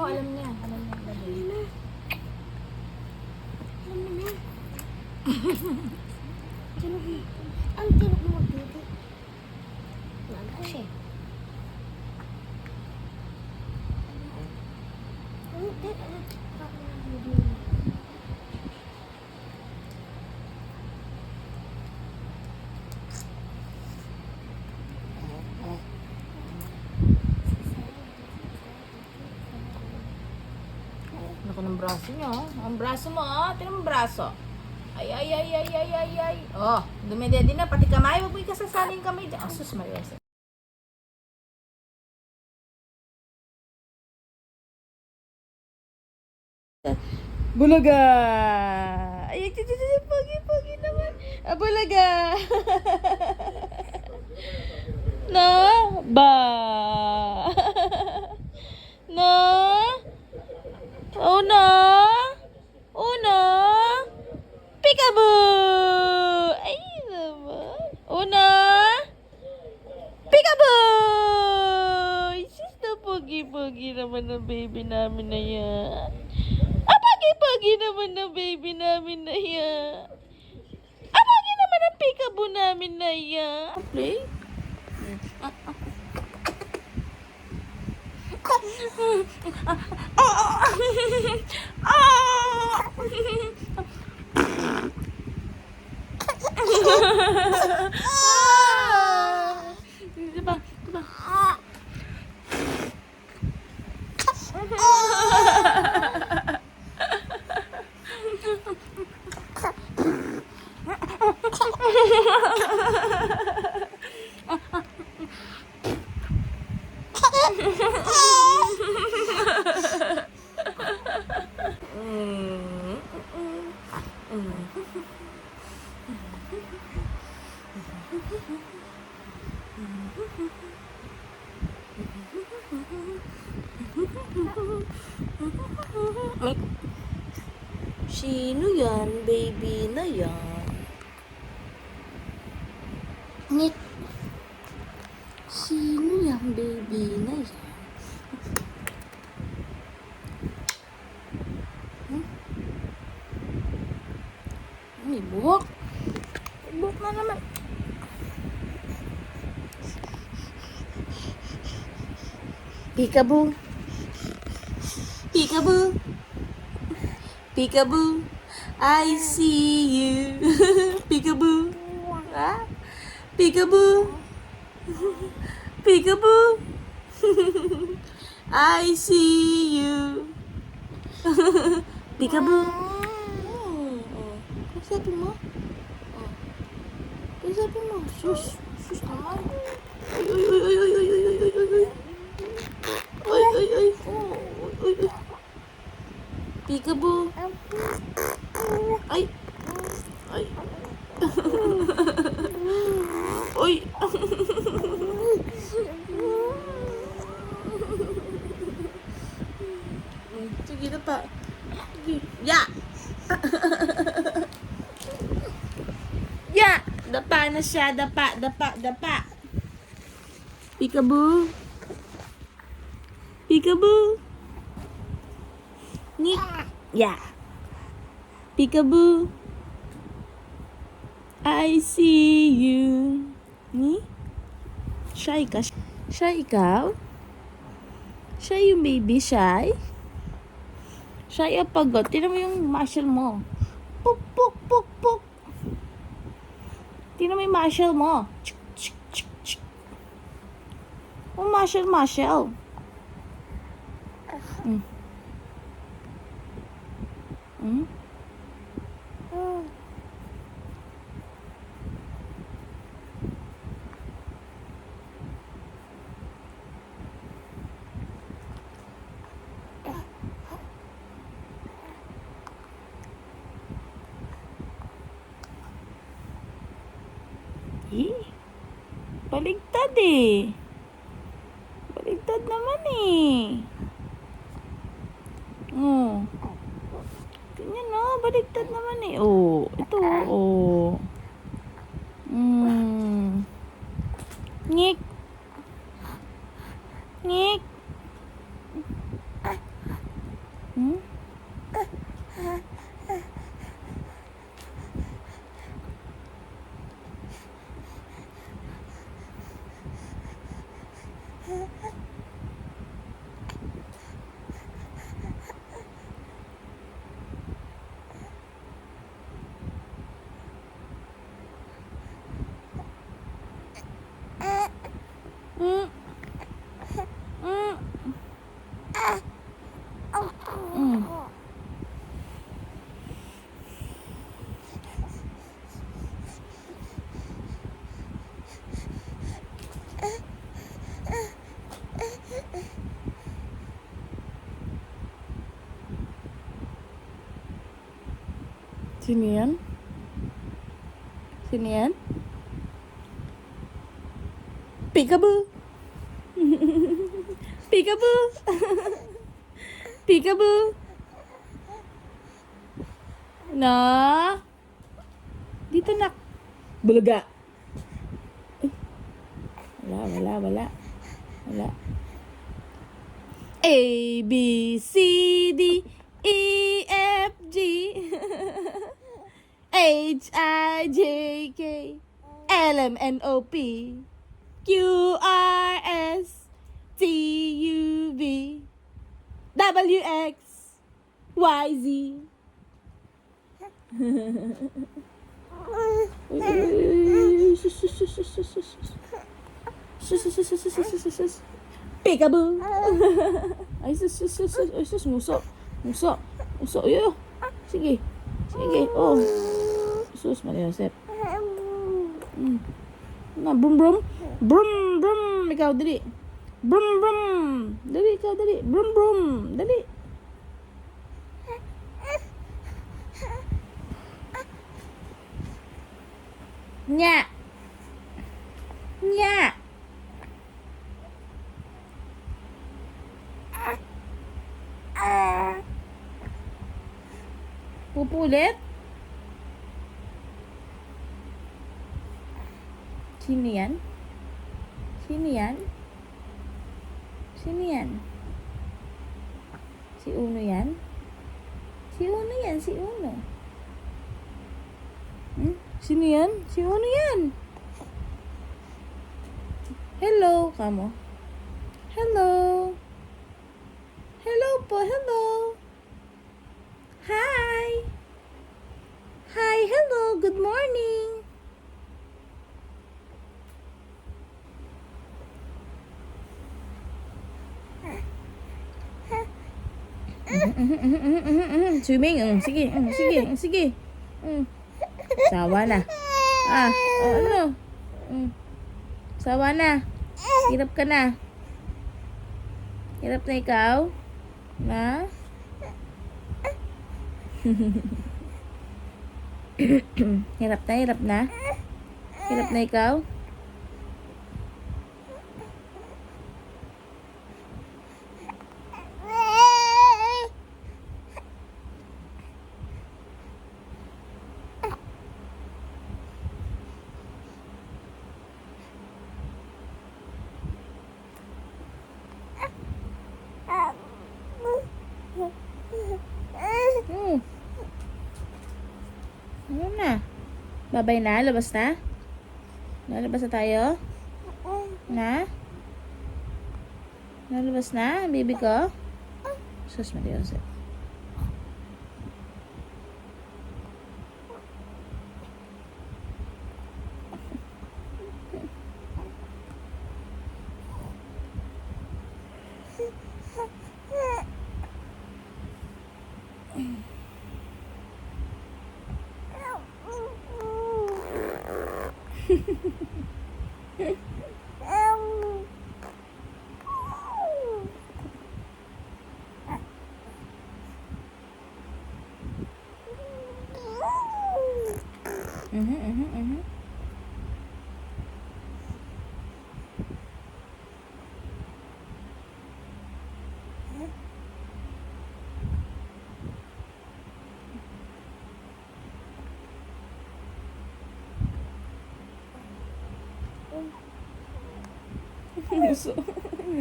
mo, alam niya. Alam niya. Alam mo na. Ang tinok mo dito. Naga siya. Laki ng braso niya, oh. Ang braso mo, oh. Tingnan mo ang braso. Ay, ay, ay, ay, ay, ay, ay. Oh, dumidedi na. Pati kamay. Huwag mo ikasasaling kamay dyan. Oh, sus, Marias. Bulaga! Ay, pogi naman. Ah, bulaga! Na? Ba? Na? Oh, na? Oh, na? Peekaboo! Ay, naman. Oh, na? Peekaboo! Sus, na pogi-pogi naman ng baby namin na yan. Ah, pogi-pogi naman ng baby namin na yan. Ah, pogi naman ang peekaboo namin na yan. Play? Diba? Diba? Sino yan, baby na yan? Nick. Sino yan, baby na yan? May buhok. May buhok na naman. Peekaboo. Peekaboo. Peekaboo. I see you. Peekaboo. Ah? Peekaboo. Peekaboo. I see you. Peekaboo. Ano sabi mo? Ano sabi mo? Sus. Sus naman. Ay, ay, ay, ay, ay, ay, ay, ay, ay, ay. Ay, ay, ay. Ay, ay. Peekaboo. Ay. Ay. Uy. Sige na pa. Sige. Ya. Ya. Dapa na siya. Dapa, dapa, dapa. Peekaboo. Peekaboo. Nick. Ya. Peekaboo. I see you. Ni? Shy ka? Shy ikaw? Shy yung baby? Shy? Shy o pagod? Tignan mo yung muscle mo. Puk, puk, puk, puk. Tignan mo yung muscle mo. Chik, chik, chik, chik. Oh, muscle, muscle. Mm. Mm? Baligtad eh. Baligtad naman eh. Oh. Ganyan no, baligtad naman eh. Oh, ito oh. Ngik. Ngik. Sino yan? Sino yan? Peekaboo! Peekaboo! Peekaboo! Na? Dito nak. Bulaga. Wala. A, B, C, D, E, F, G H, I, J, K L, M, N, O, P Q, R, S T, U, V W, X Y, Z. Peekaboo. Ay, sus, muso. Yo. Sige. Oh. Sus, Maria Josep. Na, brum. Ikaw, dali. Brum. Dali, ikaw, dali. Brum. Dali. Nya. Pupulit? Sino yan? Si Uno yan? Si Uno. Sino yan? Si Uno yan. Hello, kamo. Hello po, hello. Hi, hello, good morning. Swimming, sige. Sawa na. Ano? Sawa na. Hirap ka na. Hirap na ikaw? Na? Hirap na? Hirap na ikaw? Ano na? Babay na? Labas na? Lalabas na tayo? Na? Lalabas na? Baby ko? Sus, Maria Josep.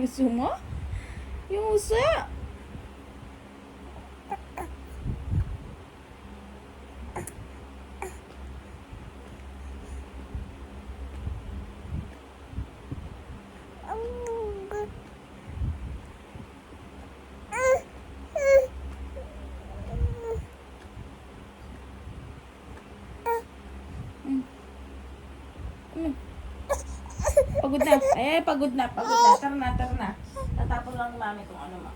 Gusto mo? Yung uso. Pagod na. Pagod na. Tara na. Tatapon lang ni mami kung ano mo.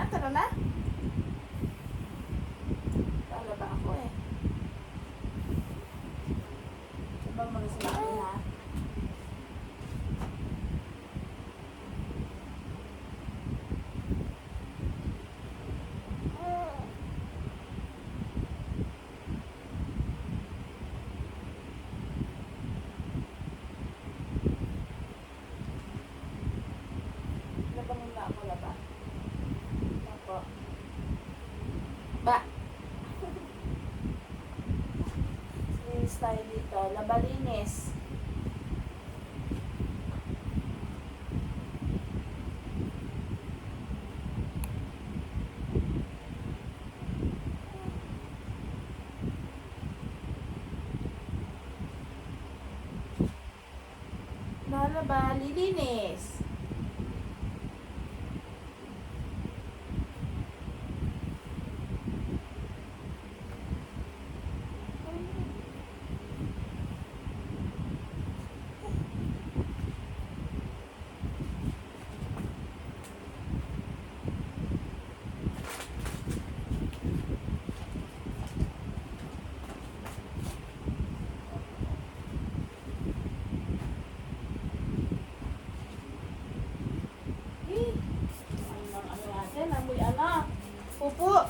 Tara na. Lalaba ako eh. Sabang mga sila ha. Laba muna ako, laba. Ako. Ba. Linis tayo dito. Laba linis. Laba, lilinis. Amoy ano? Pupo.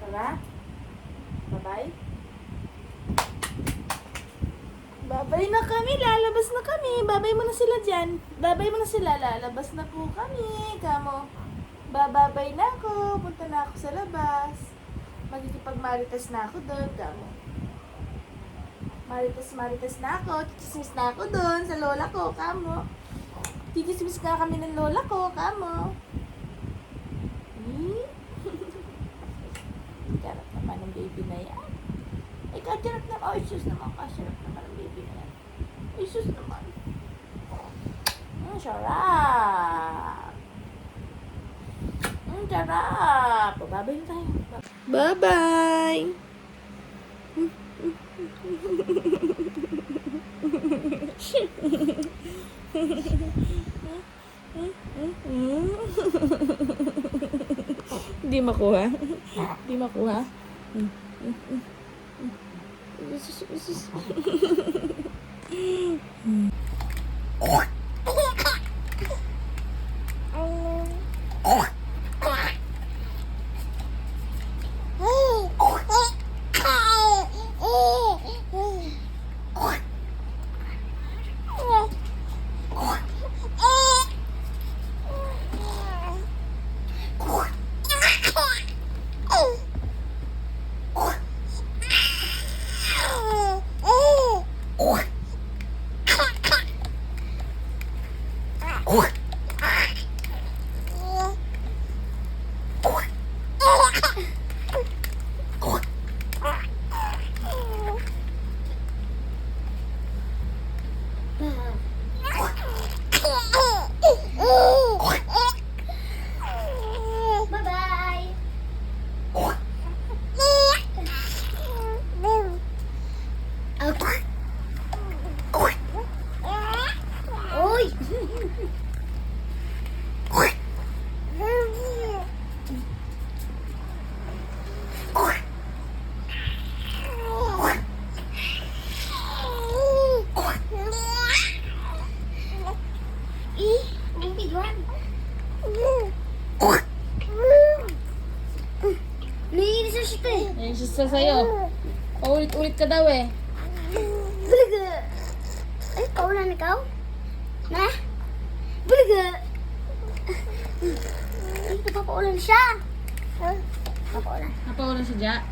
Tara. Bye-bye. Babay na kami. Lalabas na kami. Babay mo na sila dyan. Babay mo na sila. Lalabas na po kami. Kamo. Bababay na ako. Punta na ako sa labas. Magkikipag-marites na ako doon. Kamo. Marites na ako. Titismis na ako doon sa lola ko. Kamo. Titismis ka kami ng lola ko. Kamo. Karap naman ng baby na yan. Ay, kajarap naman. Oh, isus naman. Kasarap naman ng baby na yan. Isus naman. Sarap. Sarap. Babay na tayo. Bye-bye. Hindi makuha. Hindi makuha. Bye-bye. Uy! Ang bigwan. Naiinis na siya eh. Ayun siya sa'yo. Paulit-ulit ka daw eh. Bulaga. Ay, paulan ikaw? Na? Bulaga. Ay, napapaulan siya. Napapaulan. Napaulan si Ja.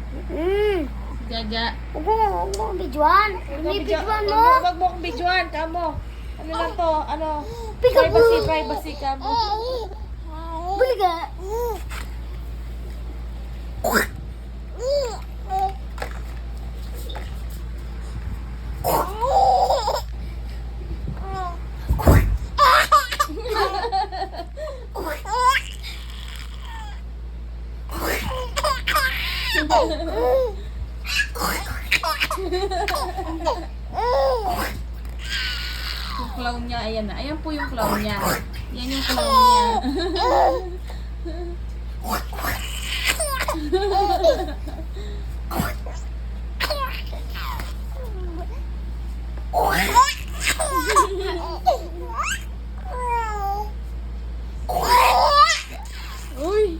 Si Jaja. Huwag mo akong bidyoan. Binibidyoan mo. Huwag mo akong bidyoan. Kamo. Ano lang to? Ano? Peekaboo. Privacy kamo. Bulaga. Yung clown niya, ayan na. Ayan po yung clown niya. Yan yung clown niya. Uy!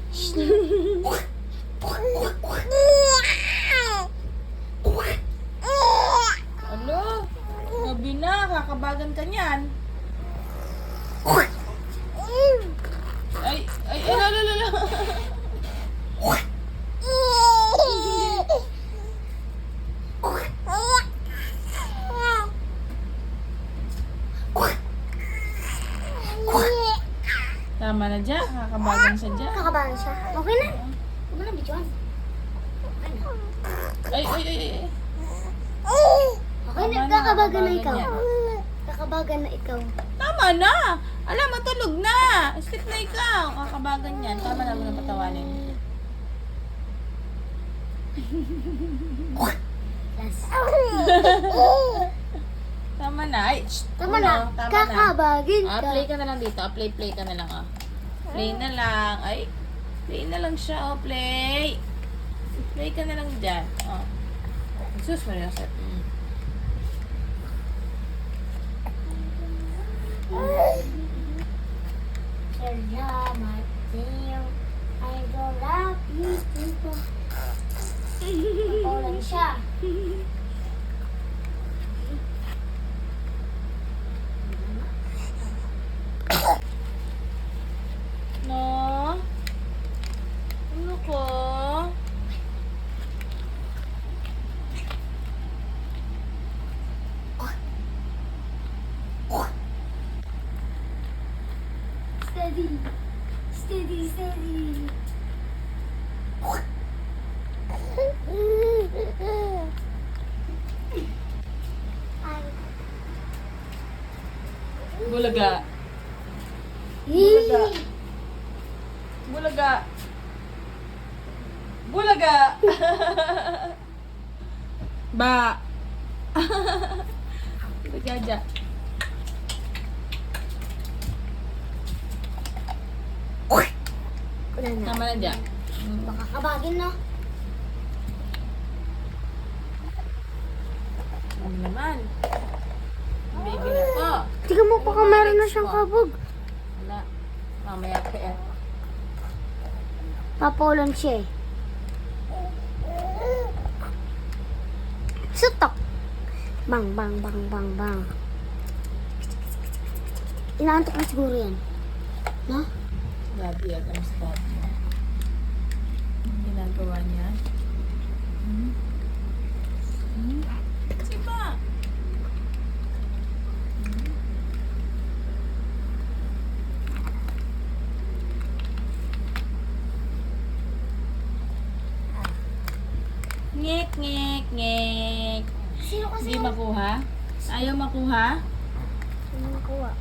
Alo, gabi na, kakabagan ka niyan. Ay, lala. Tama na dyan, kakabagan siya dyan. Kakabahan siya. Okay na. Huwag mo na bidyoan. Ay. Okay na, Tama na, kakabagan na ikaw. kakabagan Kakabagan na ikaw. Tama na! Alam, matulog na! Stick na ikaw! Kakabagan yan. Tama na mo na patawanin. Yes. Tama na. Ay, shh. Tama Uno, na. Tama na. Kakabagin Ah, ka. play ka na lang dito. Ah, play ka na lang. Ah. Play na lang. Ay, play na lang siya. Oh, play. Play ka na lang dyan. Oh. Sus, Maria. Salamat sa'yo. I don't love you people. Nakulan siya. No? Ano ko? Steady. Steady. Ay. Bulaga. Bulaga. Bulaga. Bulaga. Ba. Bulaga. Wala na. Tama na dyan. Baka kabagin na. Ano naman? Baby na to. Tingnan mo baka meron na siyang kabog. Wala. Mamaya pa yan. Papulan siya eh. Sutok. Bang. Inaantok na siguro yan. No? Daddy, alam sa daddy. Ginagawa niya. Sipa! Ngek. Sino kasi Hindi makuha? Ayaw makuha? Sino nakuha?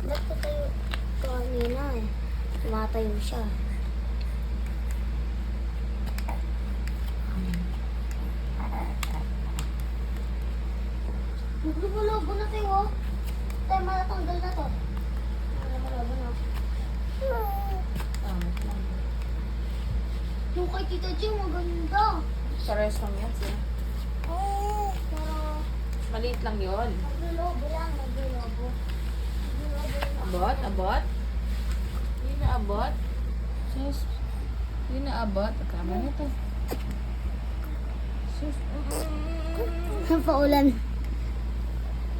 Ba't ko tayo kanina eh? Tumatayo siya. Lumalaban na tayo oh. Tayo matatanggal na to. Lumalaban na. Tama lang. Yung kay Tita Jim, maganda. Pares lang yan siya. Pero, Maliit lang yun. maglulobo lang, maglulobo. Abot? Hindi na abot. Sus. Hindi na abot. Tama na to. Sus. Ang paulan.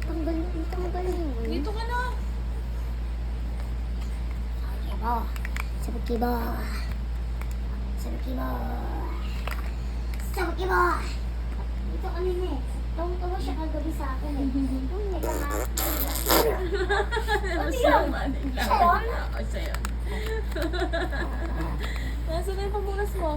Tanggal yun. Dito ka na. Sabag kibo. Dito kanina eh. Tawa siya kagabi sa akin eh. Masama din lang. Sayon? Ako sa'yo. Nasaan na yung pabunas mo?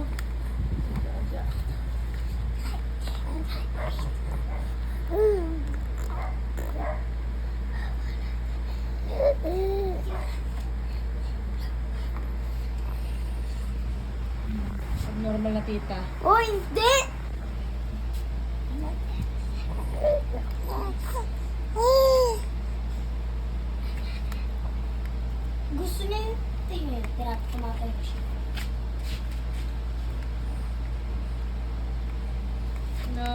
kila tita. Oh, hindi! Gusto niya yung tingin. Tira, tumatay ko siya. No?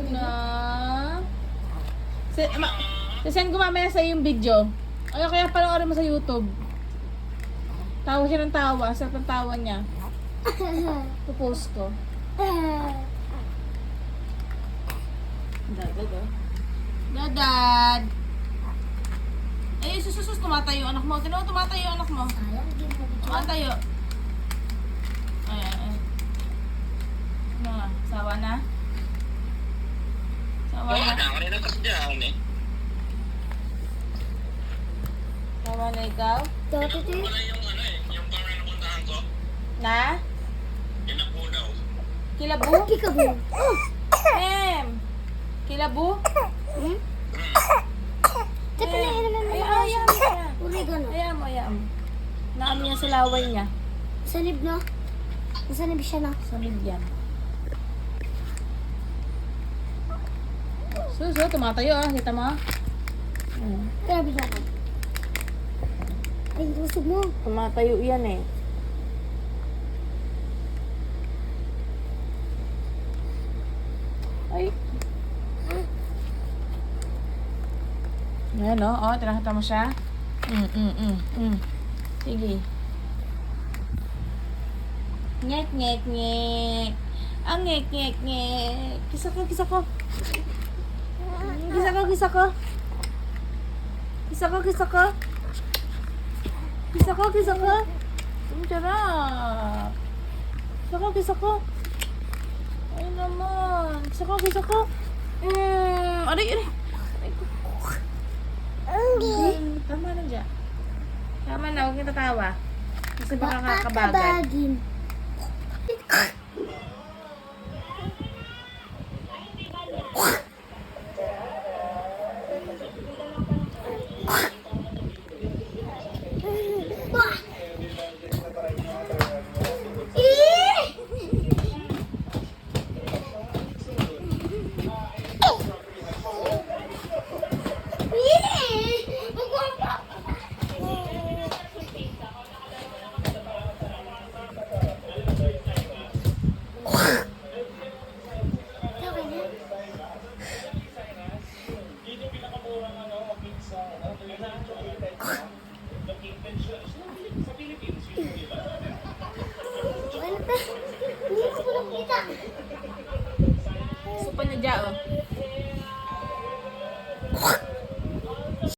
No? Sasend ko mamaya sa yung video. Ay, kaya panoorin mo sa YouTube. Tawa siya ng tawa. Sarap ng tawa niya. Pupost ko. Dadad, oh. Dadad! Ay, susus, tumatayo yung anak mo. Tinaw, tumatayo yung anak mo. Sayang, hindi mo video. Tumatayo. Ayan. Ano nga? Sawa na? Sawa Wala na? na, kanina kasi dyan eh. Sawa na ikaw? Dati ito Pinapo pala yung ano eh, yung parang napuntahan ko. Na? Pinapo daw. Kilabu? Peekaboo. Kilabu? Teka na, yun naman. Ayan mo. Oregano. Ayan mo. Naam niya sa laway niya. Sanib na. Sanib siya na. Sa midyan. Suso, tumatayo ah. Kita mo? Kaya bigla ko. Ay, tusog mo. Tumatayo yan eh. Ay. Yan o. Oh, tinakita mo siya. Sige. Ngek. Ang ngek. Kisa ko. Kisa ko. Ang sarap. Kisa ko. Ay naman. Kisa ko. Aray. Tama na dyan. Tama na, huwag niyo tatawa. Kasi baka kakabagad. Kakabagin.